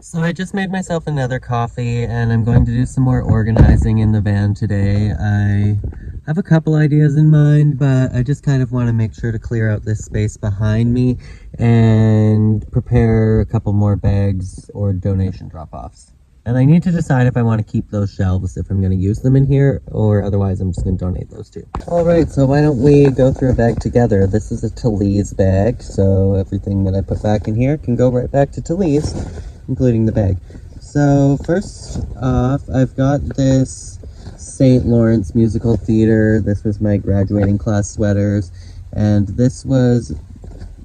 So I just made myself another coffee and I'm going to do some more organizing in the van today. I have a couple ideas in mind, but I just kind of want to make sure to clear out this space behind me and prepare a couple more bags or donation drop-offs. And I need to decide if I want to keep those shelves, if I'm going to use them in here, or otherwise I'm just going to donate those too. Alright, so why don't we go through a bag together. This is a Toise bag, so everything that I put back in here can go right back to Toise, including the bag. So first off, I've got this St. Lawrence Musical Theater. This was my graduating class sweaters, and this was,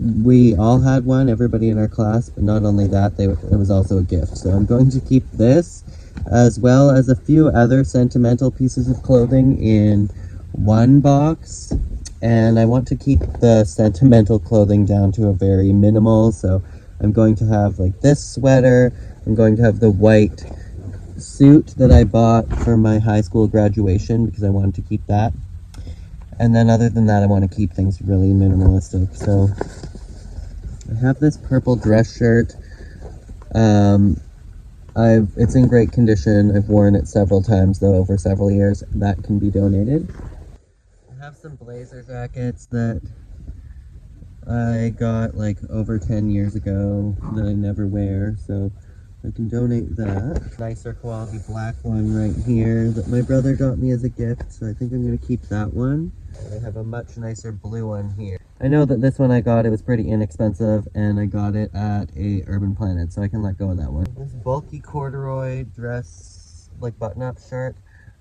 we all had one, everybody in our class, but not only that, it was also a gift. So I'm going to keep this, as well as a few other sentimental pieces of clothing in one box, and I want to keep the sentimental clothing down to a very minimal, so I'm going to have like this sweater, I'm going to have the white suit that I bought for my high school graduation because I wanted to keep that. And then other than that, I want to keep things really minimalistic. So I have this purple dress shirt. It's in great condition. I've worn it several times though over several years. That can be donated. I have some blazer jackets that I got like over 10 years ago that I never wear, so I can donate that. Nicer quality black one right here that my brother got me as a gift, so I think I'm going to keep that one. And I have a much nicer blue one here. I know that this one I got, it was pretty inexpensive, and I got it at a Urban Planet, so I can let go of that one. This bulky corduroy dress, like button-up shirt.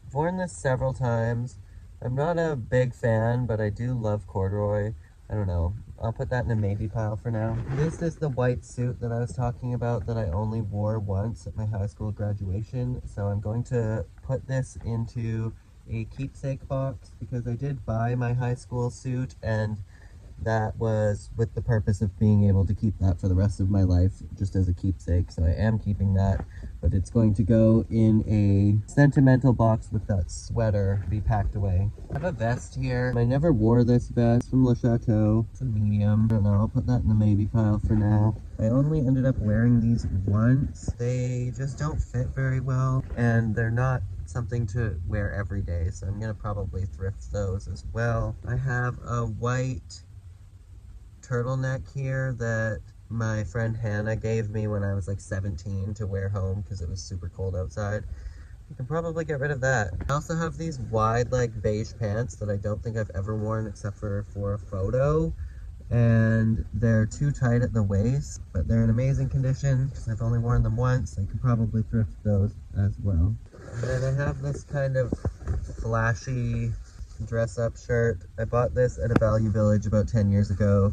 I've worn this several times. I'm not a big fan, but I do love corduroy. I don't know. I'll put that in a maybe pile for now. This is the white suit that I was talking about that I only wore once at my high school graduation. So I'm going to put this into a keepsake box because I did buy my high school suit, and that was with the purpose of being able to keep that for the rest of my life, just as a keepsake. So I am keeping that, but it's going to go in a sentimental box with that sweater be packed away. I have a vest here. I never wore this vest from Le Chateau. It's a medium. I don't know, I'll put that in the maybe pile for now. I only ended up wearing these once. They just don't fit very well, and they're not something to wear every day, so I'm gonna probably thrift those as well. I have a white turtleneck here that my friend Hannah gave me when I was like 17 to wear home because it was super cold outside. I can probably get rid of that. I also have these wide like beige pants that I don't think I've ever worn except for a photo, and they're too tight at the waist, but they're in amazing condition because I've only worn them once. I can probably thrift those as well. And then I have this kind of flashy dress-up shirt. I bought this at a Value Village about 10 years ago.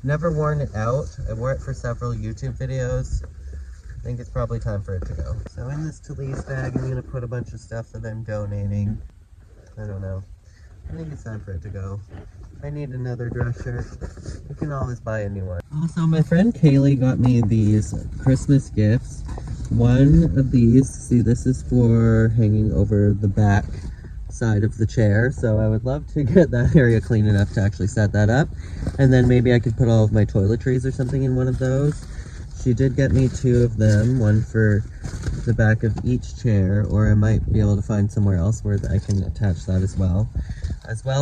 Never worn it out. I wore it for several YouTube videos. I think it's probably time for it to go. So in this Toise bag, I'm going to put a bunch of stuff that I'm donating. I don't know. I think it's time for it to go. I need another dress shirt. You can always buy a new one. Also, my friend Kaylee got me these Christmas gifts. One of these, see, this is for hanging over the back side of the chair, so I would love to get that area clean enough to actually set that up, and then maybe I could put all of my toiletries or something in one of those. She did get me two of them, one for the back of each chair, or I might be able to find somewhere else where I can attach that as well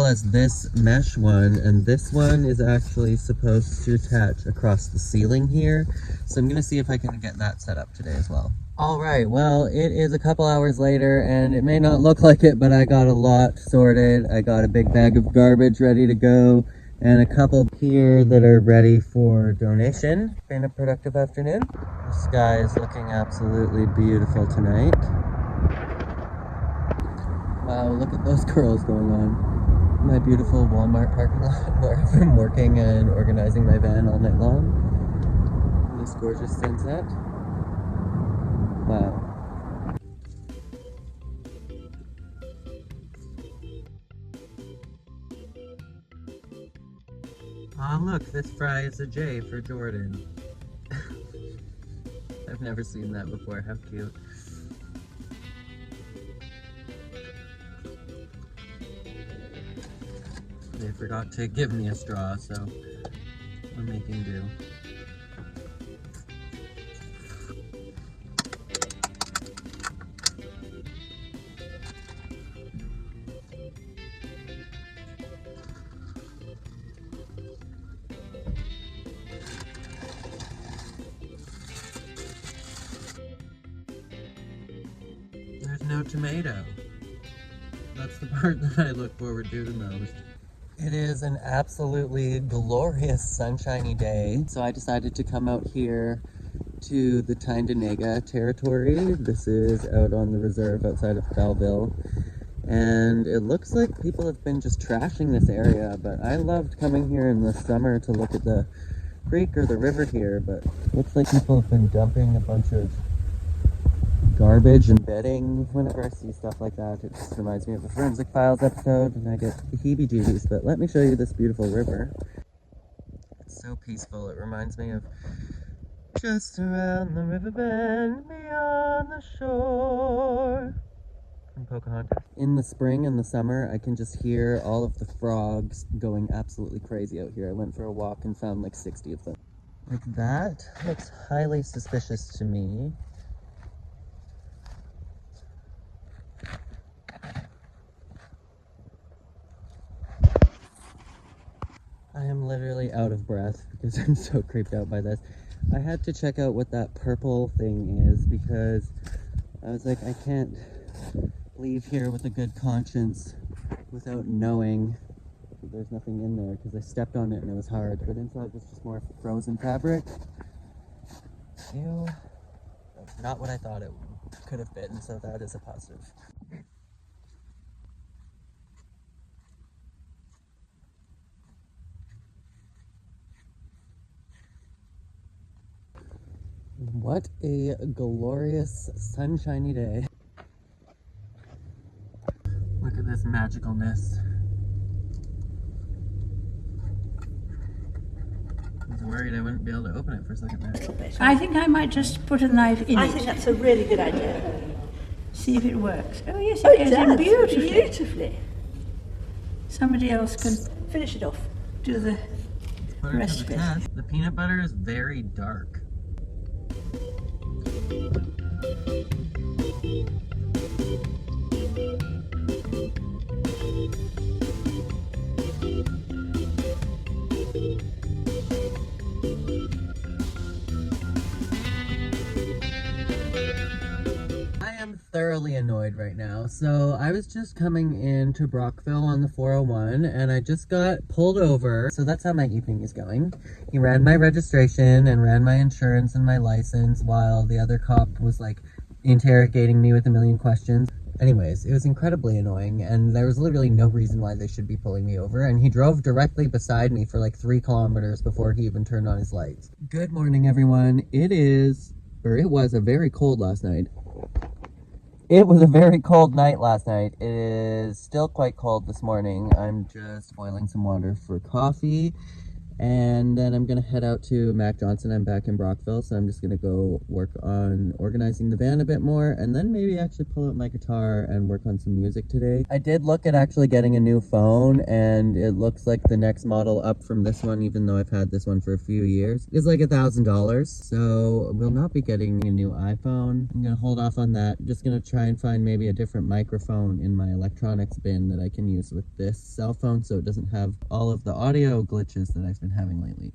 as this mesh one, and this one is actually supposed to attach across the ceiling here, so I'm gonna see if I can get that set up today as well. Alright, well, it is a couple hours later, and it may not look like it, but I got a lot sorted. I got a big bag of garbage ready to go, and a couple here that are ready for donation. Been a productive afternoon. The sky is looking absolutely beautiful tonight. Wow, look at those girls going on. My beautiful Walmart parking lot where I've been working and organizing my van all night long. This gorgeous sunset. Wow. Ah, look, this fry is a J for Jordan. I've never seen that before. How cute. They forgot to give me a straw, so I'm making do. No tomato. That's the part that I look forward to the most. It is an absolutely glorious sunshiny day, so I decided to come out here to the Tyndonega territory. This is out on the reserve outside of Belleville, and it looks like people have been just trashing this area, but I loved coming here in the summer to look at the creek or the river here, but looks like people have been dumping a bunch of garbage and bedding. Whenever I see stuff like that, it just reminds me of the Forensic Files episode, and I get the heebie-jeebies. But let me show you this beautiful river. It's so peaceful. It reminds me of just around the river bend, beyond the shore, from Pocahontas. In the spring and the summer, I can just hear all of the frogs going absolutely crazy out here. I went for a walk and found like 60 of them. Like, that looks highly suspicious to me. I am literally out of breath because I'm so creeped out by this. I had to check out what that purple thing is because I was like, I can't leave here with a good conscience without knowing that there's nothing in there, because I stepped on it and it was hard, but inside was just more frozen fabric. Ew. That's not what I thought it could have been, so that is a positive. What a glorious sunshiny day. Look at this magicalness. I was worried I wouldn't be able to open it for a second there. I think I might just put a knife in I it. think that's a really good idea. See if it works. Oh yes, Oh, it it is. And does. beautifully. Beautifully. Somebody else can Finish it off. do the Put it rest to of the it. test. The peanut butter is very dark. Thoroughly annoyed right now. So I was just coming into Brockville on the 401 and I just got pulled over. So that's how my evening is going. He ran my registration and ran my insurance and my license while the other cop was like interrogating me with a million questions. Anyways, it was incredibly annoying and there was literally no reason why they should be pulling me over, and he drove directly beside me for like 3 kilometers before he even turned on his lights. Good morning, everyone. It was a very cold last night. It was a very cold night last night. It is still quite cold this morning. I'm just boiling some water for coffee. And then I'm going to head out to Mac Johnson. I'm back in Brockville, so I'm just going to go work on organizing the van a bit more, and then maybe actually pull out my guitar and work on some music today. I did look at actually getting a new phone, and it looks like the next model up from this one, even though I've had this one for a few years, is like $1,000. So we'll not be getting a new iPhone. I'm going to hold off on that. Just going to try and find maybe a different microphone in my electronics bin that I can use with this cell phone so it doesn't have all of the audio glitches that I've been having lately.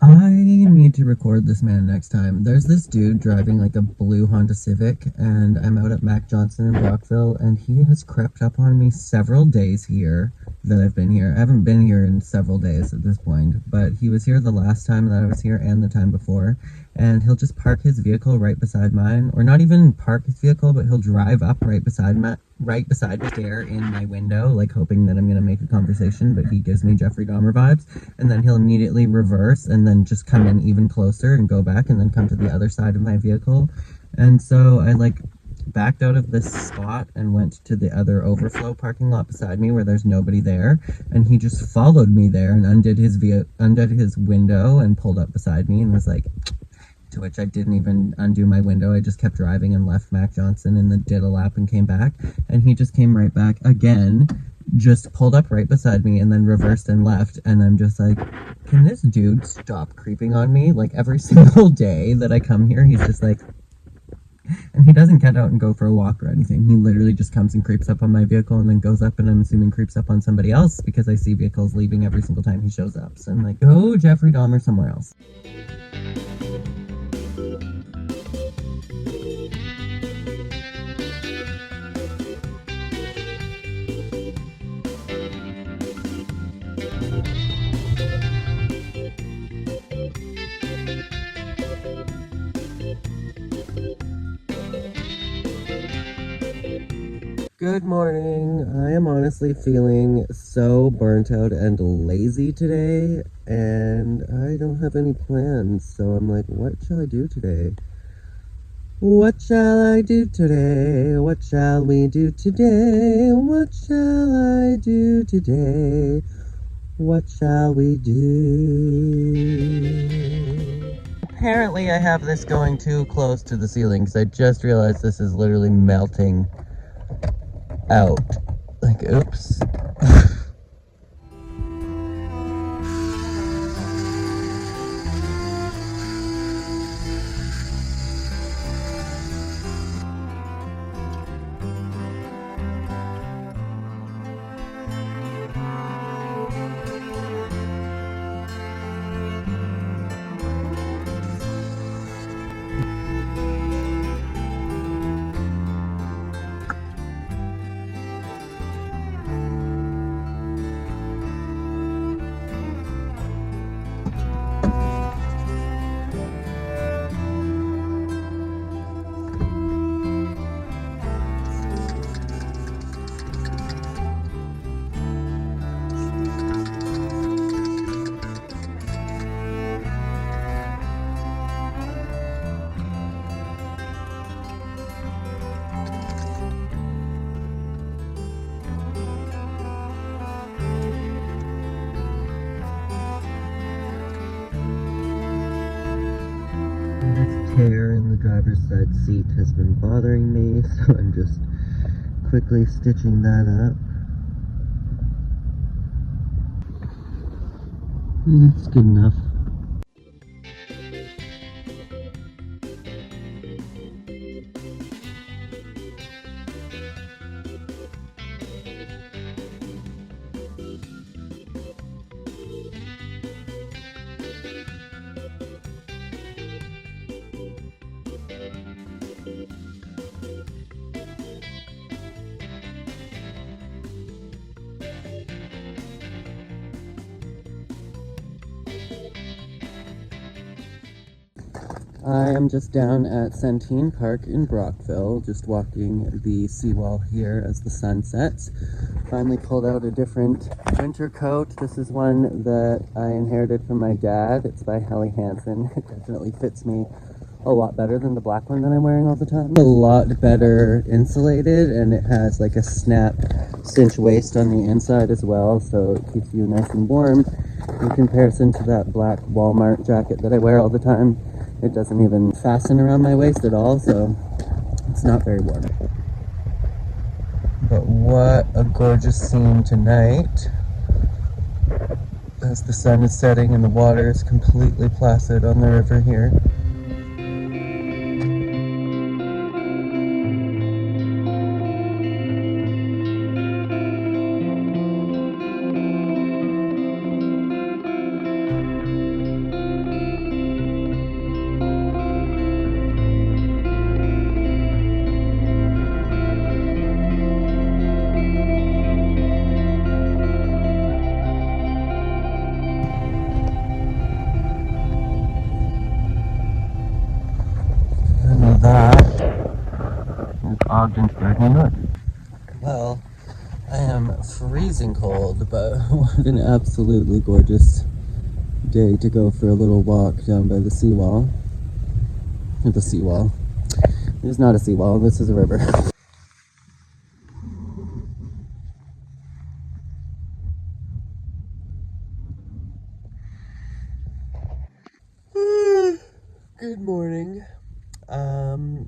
I need to record this man next time. There's this dude driving like a blue Honda Civic, and I'm out at Mac Johnson in Brockville, and he has crept up on me several days here that I've been here. I haven't been here in several days at this point, but he was here the last time that I was here and the time before, and he'll just park his vehicle right beside mine, or not even park his vehicle, but he'll drive up right beside me, stare in my window, like hoping that I'm going to make a conversation, but he gives me Jeffrey Dahmer vibes, and then he'll immediately reverse and then just come in even closer and go back and then come to the other side of my vehicle. And so backed out of this spot and went to the other overflow parking lot beside me where there's nobody there, and he just followed me there and undid his window and pulled up beside me and was like, to which I didn't even undo my window. I just kept driving and left Mac Johnson and then did a lap and came back, and he just came right back again, just pulled up right beside me and then reversed and left. And I'm just like, can this dude stop creeping on me? Like every single day that I come here, he's just like, and he doesn't get out and go for a walk or anything. He literally just comes and creeps up on my vehicle and then goes up and I'm assuming creeps up on somebody else because I see vehicles leaving every single time he shows up. So I'm like, go Jeffrey Dahmer somewhere else. Good morning. I am honestly feeling so burnt out and lazy today, and I don't have any plans, so I'm like, what shall I do today? What shall I do today? What shall we do today? What shall I do today? What shall we do? Apparently I have this going too close to the ceiling because I just realized this is literally melting out. Like, oops. This tear in the driver's side seat has been bothering me, so I'm just quickly stitching that up. That's good enough. I am just down at Centene Park in Brockville, just walking the seawall here as the sun sets. Finally pulled out a different winter coat. This is one that I inherited from my dad. It's by Helly Hansen. It definitely fits me a lot better than the black one that I'm wearing all the time. A lot better insulated, and it has like a snap cinch waist on the inside as well, so it keeps you nice and warm in comparison to that black Walmart jacket that I wear all the time. It doesn't even fasten around my waist at all, so it's not very warm. But what a gorgeous scene tonight as the sun is setting and the water is completely placid on the river here. That is Ogdensburg, New York. Well, I am freezing cold, but what an absolutely gorgeous day to go for a little walk down by the seawall. It's not a seawall, this is a river. Good morning.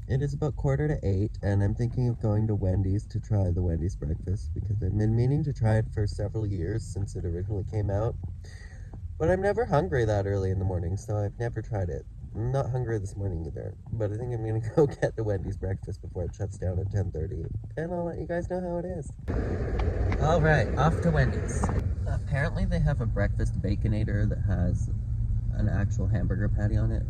It is about 7:45, and I'm thinking of going to Wendy's to try the Wendy's breakfast because I've been meaning to try it for several years since it originally came out. But I'm never hungry that early in the morning, so I've never tried it. I'm not hungry this morning either, but I think I'm gonna go get the Wendy's breakfast before it shuts down at 10:30, and I'll let you guys know how it is. Alright, off to Wendy's. Apparently they have a breakfast Baconator that has an actual hamburger patty on it.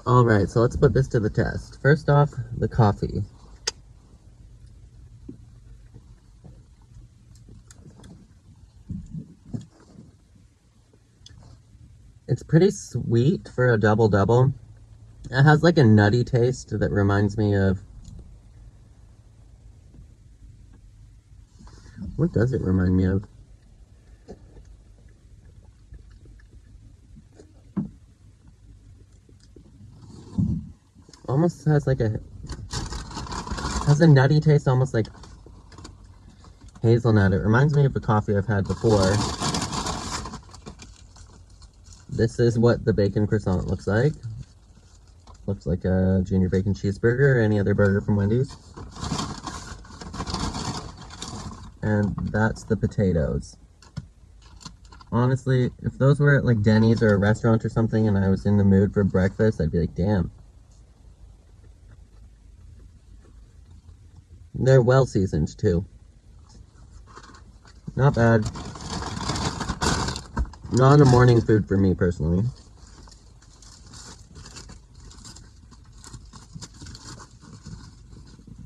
Alright, so let's put this to the test. First off, the coffee. It's pretty sweet for a double-double. It has like a nutty taste that reminds me of... What does it remind me of? Almost has like a... has a nutty taste, almost like hazelnut. It reminds me of a coffee I've had before. This is what the bacon croissant looks like. Looks like a junior bacon cheeseburger or any other burger from Wendy's. And that's the potatoes. Honestly, if those were at like Denny's or a restaurant or something and I was in the mood for breakfast, I'd be like, damn. They're well seasoned too. Not bad. Not a morning food for me personally.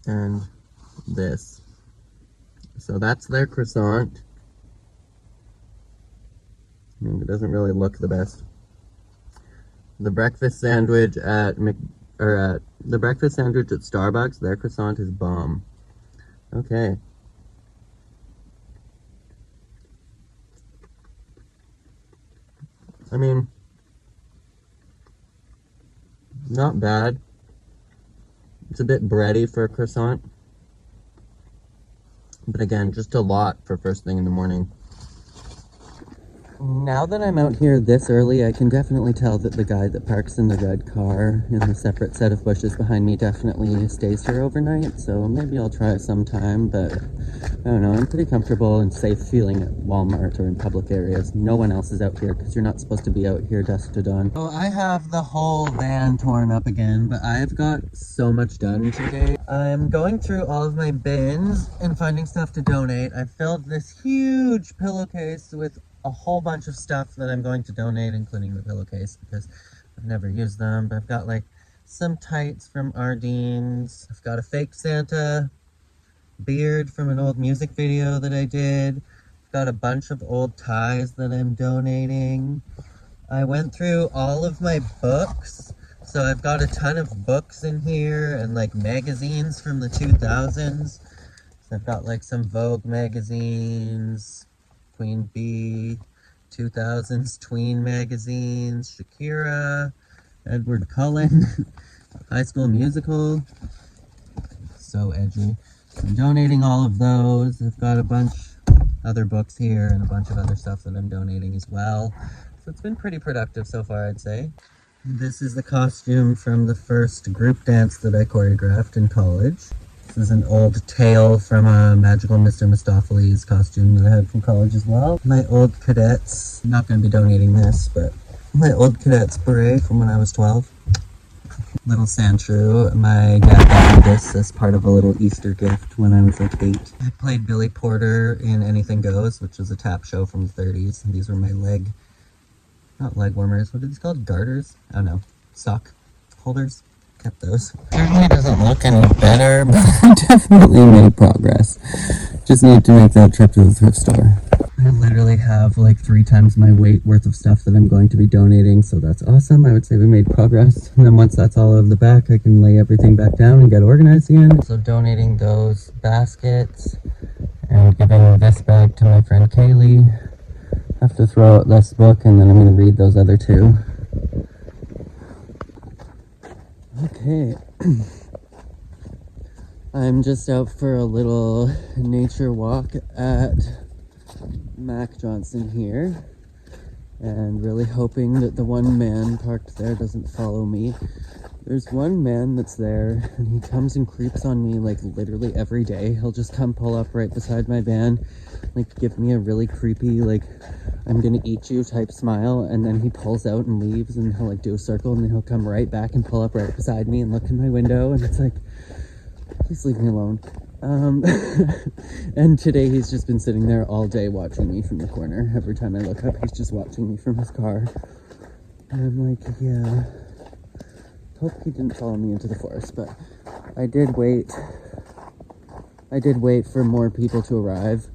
And this. So that's their croissant. I mean, it doesn't really look the best. The breakfast sandwich at the breakfast sandwich at Starbucks, their croissant is bomb. Okay. I mean, not bad. It's a bit bready for a croissant. But again, just a lot for first thing in the morning. Now that I'm out here this early, I can definitely tell that the guy that parks in the red car in the separate set of bushes behind me definitely stays here overnight, so maybe I'll try it sometime, but I don't know, I'm pretty comfortable and safe feeling at Walmart or in public areas. No one else is out here because you're not supposed to be out here dusk to dawn. So I have the whole van torn up again, but I've got so much done today. I'm going through all of my bins and finding stuff to donate. I filled this huge pillowcase with a whole bunch of stuff that I'm going to donate, including the pillowcase, because I've never used them. But I've got like some tights from Ardene's. I've got a fake Santa beard from an old music video that I did. I've got a bunch of old ties that I'm donating. I went through all of my books. So I've got a ton of books in here and like magazines from the 2000s. So I've got like some Vogue magazines, Queen Bee, 2000s tween magazines, Shakira, Edward Cullen, High School Musical. So edgy. I'm donating all of those. I've got a bunch other books here and a bunch of other stuff that I'm donating as well. So it's been pretty productive so far, I'd say. This is the costume from the first group dance that I choreographed in college. This is an old tail from a Magical Mr. Mistopheles costume that I had from college as well. My old cadets, not going to be donating this, but my old cadets beret from when I was 12. Little sand shrew. My dad got me this as part of a little Easter gift when I was like 8. I played Billy Porter in Anything Goes, which was a tap show from the 30s. And these were my not leg warmers, what are these called? Garters? I don't know. Sock holders? Kept those. Certainly doesn't look any better, but I definitely made progress. Just need to make that trip to the thrift store. I I literally have like 3 times my weight worth of stuff that I'm going to be donating, so that's awesome. I would say we made progress. And then once that's all out of the back, I can lay everything back down and get organized again. So donating those baskets and giving this bag to my friend Kaylee. Have to throw out this book and then I'm going to read those other 2. Okay. I'm just out for a little nature walk at Mac Johnson here, and really hoping that the one man parked there doesn't follow me. There's one man that's there and he comes and creeps on me like literally every day. He'll just come pull up right beside my van, like give me a really creepy like I'm gonna eat you type smile, and then he pulls out and leaves, and he'll like do a circle and then he'll come right back and pull up right beside me and look in my window, and it's like, please leave me alone. And today he's just been sitting there all day watching me from the corner. Every time I look up, he's just watching me from his car. And I'm like, yeah, hope he didn't follow me into the forest, but I did wait for more people to arrive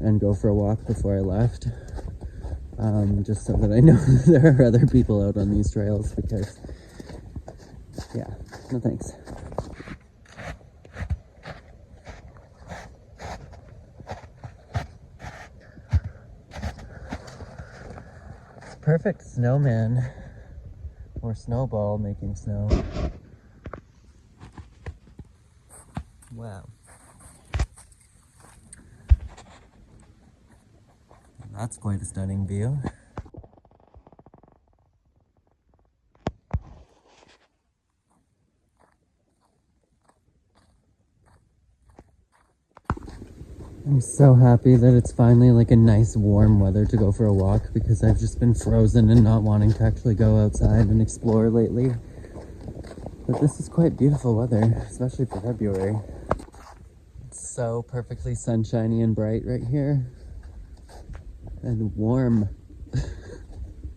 and go for a walk before I left. Just so that I know that there are other people out on these trails, because, yeah, no thanks. Perfect snowman or snowball making snow. Wow. That's quite a stunning view. I'm so happy that it's finally like a nice warm weather to go for a walk, because I've just been frozen and not wanting to actually go outside and explore lately. But this is quite beautiful weather, especially for February. It's so perfectly sunshiny and bright right here. And warm.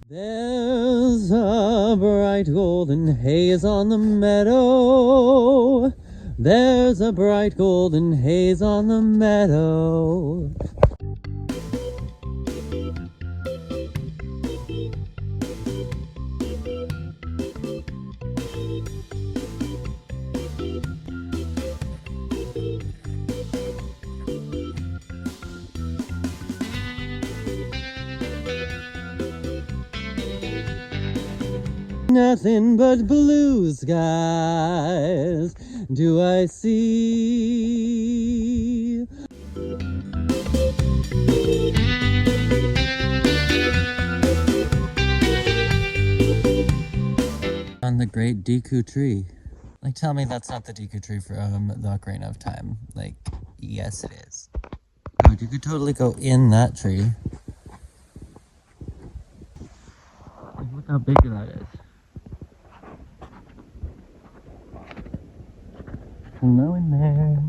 There's a bright golden haze on the meadow. There's a bright golden haze on the meadow. Nothing but blue skies do I see. On the great Deku tree. Like, tell me that's not the Deku tree from the Ocarina of Time. Like, yes it is. Dude, you could totally go in that tree. Like, look how big that is. Hello in there.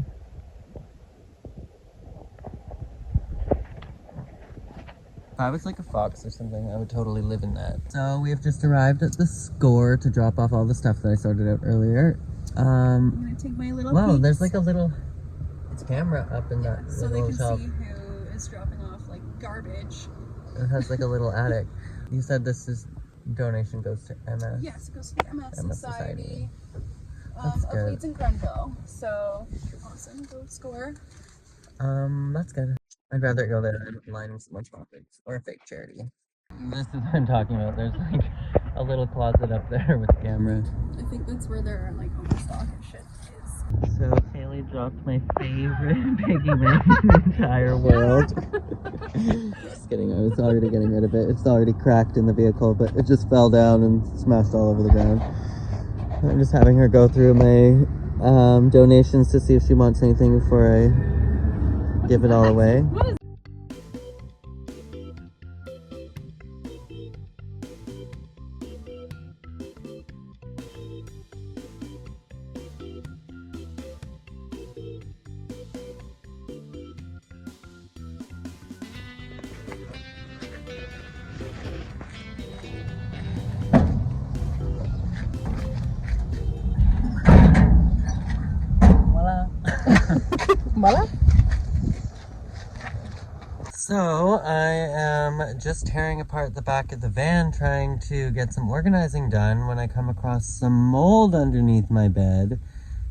If I was like a fox or something, I would totally live in that. So we have just arrived at the store to drop off all the stuff that I sorted out earlier. I'm gonna take my little Whoa, peeks. there's like a little camera up in that so they little can shelf. see who is dropping off like garbage. It has like a little attic. You said donation goes to MS. Yes, it goes to the MS Society. That's Of good. Leeds and Grenville. So awesome, go score. That's good. I'd rather go there than lining some lunch boxes or a fake charity. This is what I'm talking about. There's like a little closet up there with a camera. I think that's where their like overstock and shit is. So Kaylee dropped my favorite piggy bank in the entire world. Just kidding, I was already getting rid of it. It's already cracked in the vehicle, but it just fell down and smashed all over the ground. I'm just having her go through my donations to see if she wants anything before I give it all away. So I am just tearing apart the back of the van trying to get some organizing done when I come across some mold underneath my bed.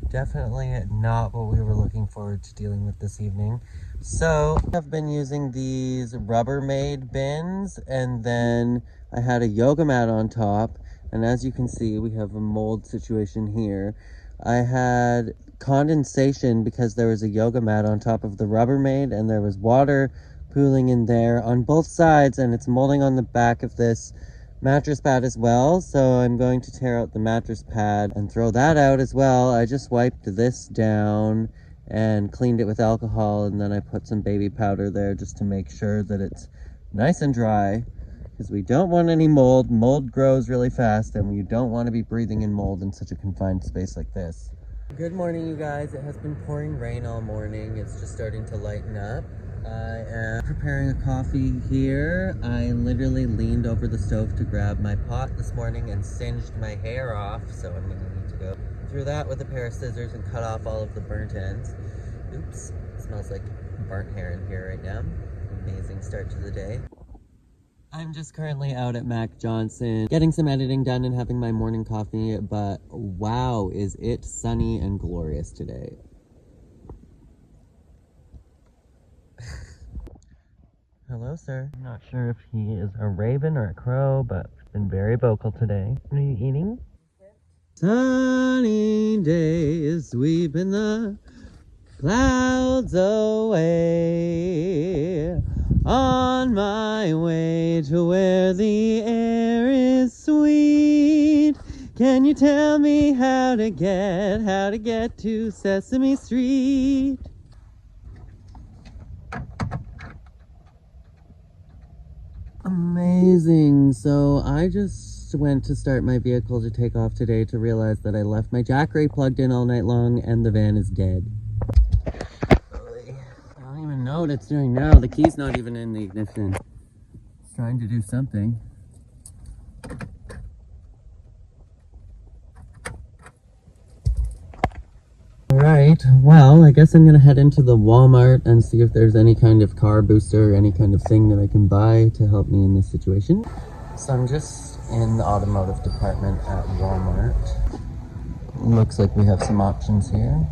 Definitely not what we were looking forward to dealing with this evening. So I've been using these Rubbermaid bins, and then I had a yoga mat on top, and as you can see we have a mold situation here. I had condensation because there was a yoga mat on top of the Rubbermaid, and there was water pooling in there on both sides, and it's molding on the back of this mattress pad as well. So I'm going to tear out the mattress pad and throw that out as well. I just wiped this down and cleaned it with alcohol, and then I put some baby powder there just to make sure that it's nice and dry, because we don't want any mold. Mold grows really fast, and you don't want to be breathing in mold in such a confined space like this. Good morning, you guys. It has been pouring rain all morning. It's just starting to lighten up. I am preparing a coffee here. I literally leaned over the stove to grab my pot this morning and singed my hair off, so I'm going to need to go through that with a pair of scissors and cut off all of the burnt ends. Oops, it smells like burnt hair in here right now. Amazing start to the day. I'm just currently out at Mac Johnson getting some editing done and having my morning coffee, but wow, is it sunny and glorious today. Hello, sir. I'm not sure if he is a raven or a crow, but he's been very vocal today. What are you eating? Sunny days sweeping the clouds away, on my way to where the air is sweet. Can you tell me how to get to Sesame Street? Amazing. So I just went to start my vehicle to take off today to realize that I left my Jackery plugged in all night long and the van is dead. I don't even know what it's doing now. The key's not even in the ignition. It's trying to do something. Alright, well, I guess I'm gonna head into the Walmart and see if there's any kind of car booster or any kind of thing that I can buy to help me in this situation. So I'm just in the automotive department at Walmart. Looks like we have some options here.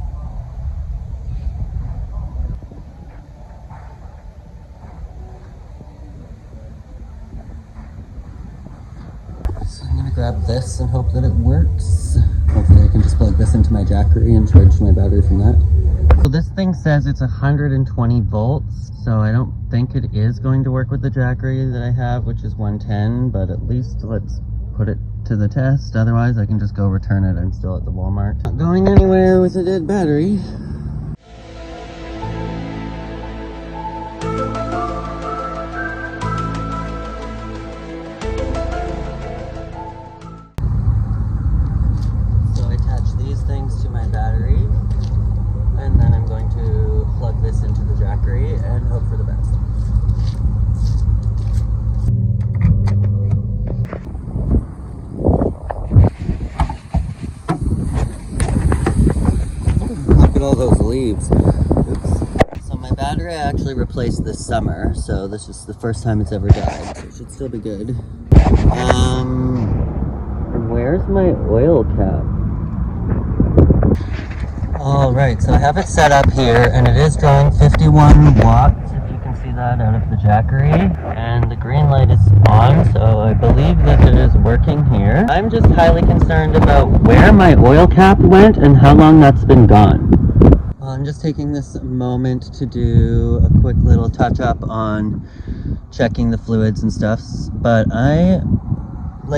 So I'm gonna grab this and hope that it works. Hopefully I can just plug this into my Jackery and charge my battery from that. So this thing says it's 120 volts, so I don't think it is going to work with the Jackery that I have, which is 110, but at least let's put it to the test. Otherwise I can just go return it. I'm still at the Walmart. Not going anywhere with a dead battery. All those leaves. Oops. So my battery I actually replaced this summer, so this is the first time it's ever died, so it should still be good. Where's my oil cap? Alright, so I have it set up here, and it is drawing 51 watts, if you can see that out of the Jackery, and the green light is on, so I believe that it is working here. I'm just highly concerned about where my oil cap went and how long that's been gone. I'm just taking this moment to do a quick little touch-up on checking the fluids and stuff, but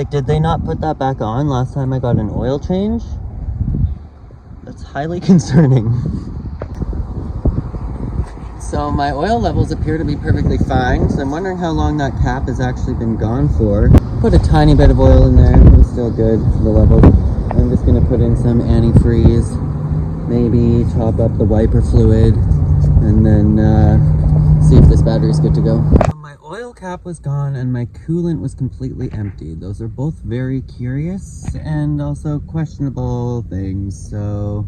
did they not put that back on last time I got an oil change? That's highly concerning. So my oil levels appear to be perfectly fine, so I'm wondering how long that cap has actually been gone for. Put a tiny bit of oil in there, it's still good for the levels. I'm just going to put in some antifreeze, maybe top up the wiper fluid, and then see if this battery's good to go. My oil cap was gone and my coolant was completely empty. Those are both very curious and also questionable things, so...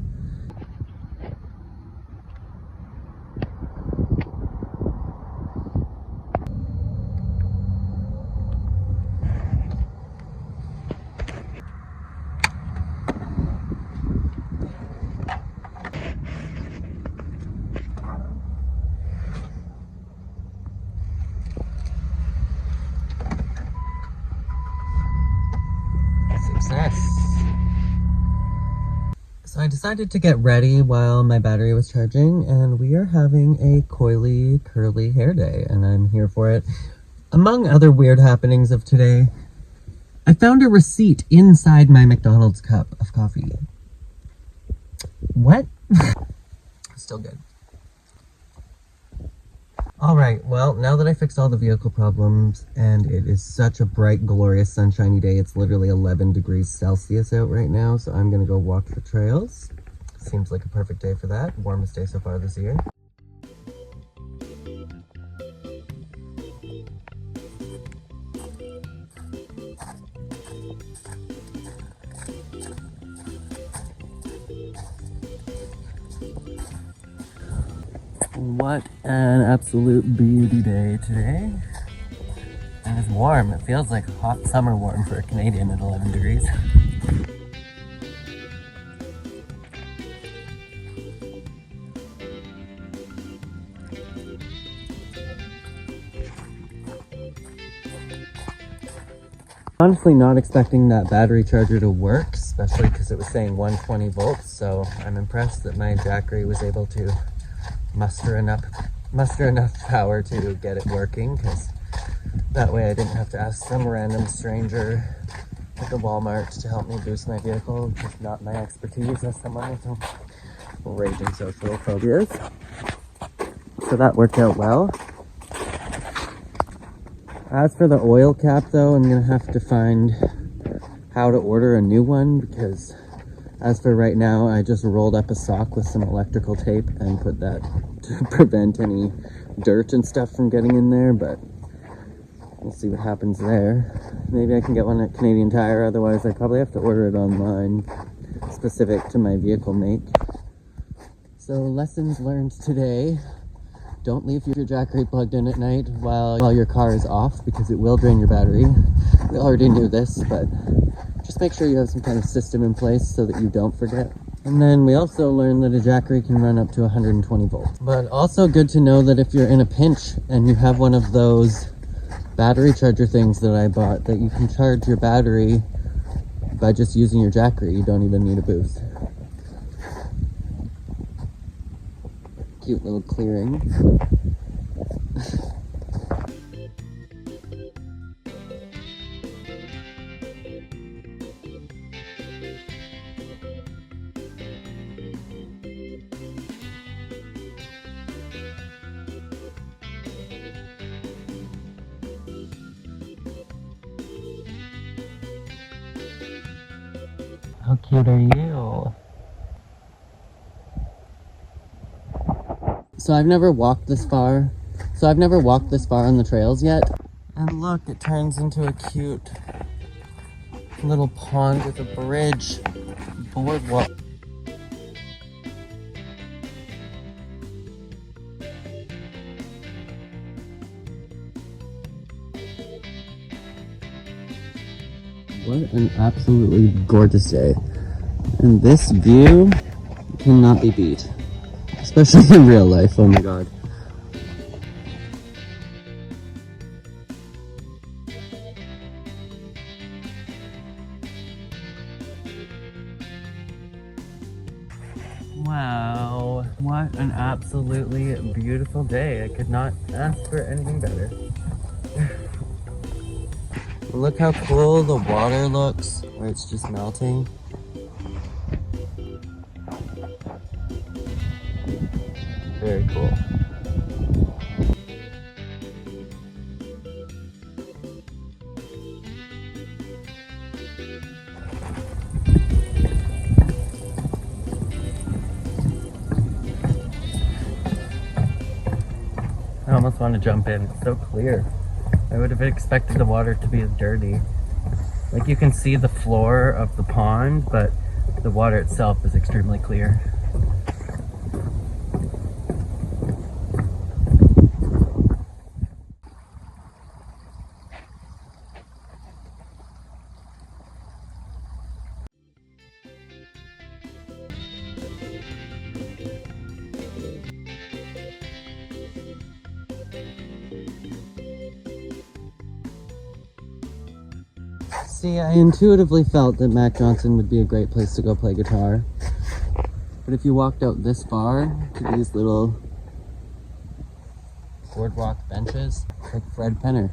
So I decided to get ready while my battery was charging, and we are having a coily, curly hair day, and I'm here for it. Among other weird happenings of today, I found a receipt inside my McDonald's cup of coffee. What? Still good. Alright, well, now that I fixed all the vehicle problems, and it is such a bright, glorious, sunshiny day, it's literally 11 degrees Celsius out right now, so I'm gonna go walk the trails. Seems like a perfect day for that. Warmest day so far this year. What an absolute beauty day today. And it's warm. It feels like hot summer warm for a Canadian at 11 degrees. Honestly not expecting that battery charger to work, especially because it was saying 120 volts, so I'm impressed that my Jackery was able to muster enough power to get it working, because that way I didn't have to ask some random stranger at the Walmart to help me boost my vehicle, which is not my expertise as someone with some raging social phobias. So that worked out well. As for the oil cap though, I'm gonna have to find how to order a new one, because as for right now, I just rolled up a sock with some electrical tape and put that to prevent any dirt and stuff from getting in there, but we'll see what happens there. Maybe I can get one at Canadian Tire, otherwise I probably have to order it online, specific to my vehicle make. So lessons learned today. Don't leave your Jackery plugged in at night while your car is off, because it will drain your battery. We already knew this, but just make sure you have some kind of system in place so that you don't forget. And then we also learned that a Jackery can run up to 120 volts. But also good to know that if you're in a pinch and you have one of those battery charger things that I bought, that you can charge your battery by just using your Jackery. You don't even need a boost. Cute little clearing. How cute are you? So I've never walked this far on the trails yet. And look, it turns into a cute little pond with a bridge, boardwalk. What an absolutely gorgeous day. And this view cannot be beat. Especially in real life, oh my god. Wow, what an absolutely beautiful day. I could not ask for anything better. Look how cool the water looks, where it's just melting. Very cool. I almost want to jump in. It's so clear. I would have expected the water to be as dirty. Like, you can see the floor of the pond, but the water itself is extremely clear. See, I intuitively felt that Mac Johnson would be a great place to go play guitar. But if you walked out this far to these little boardwalk benches, like Fred Penner.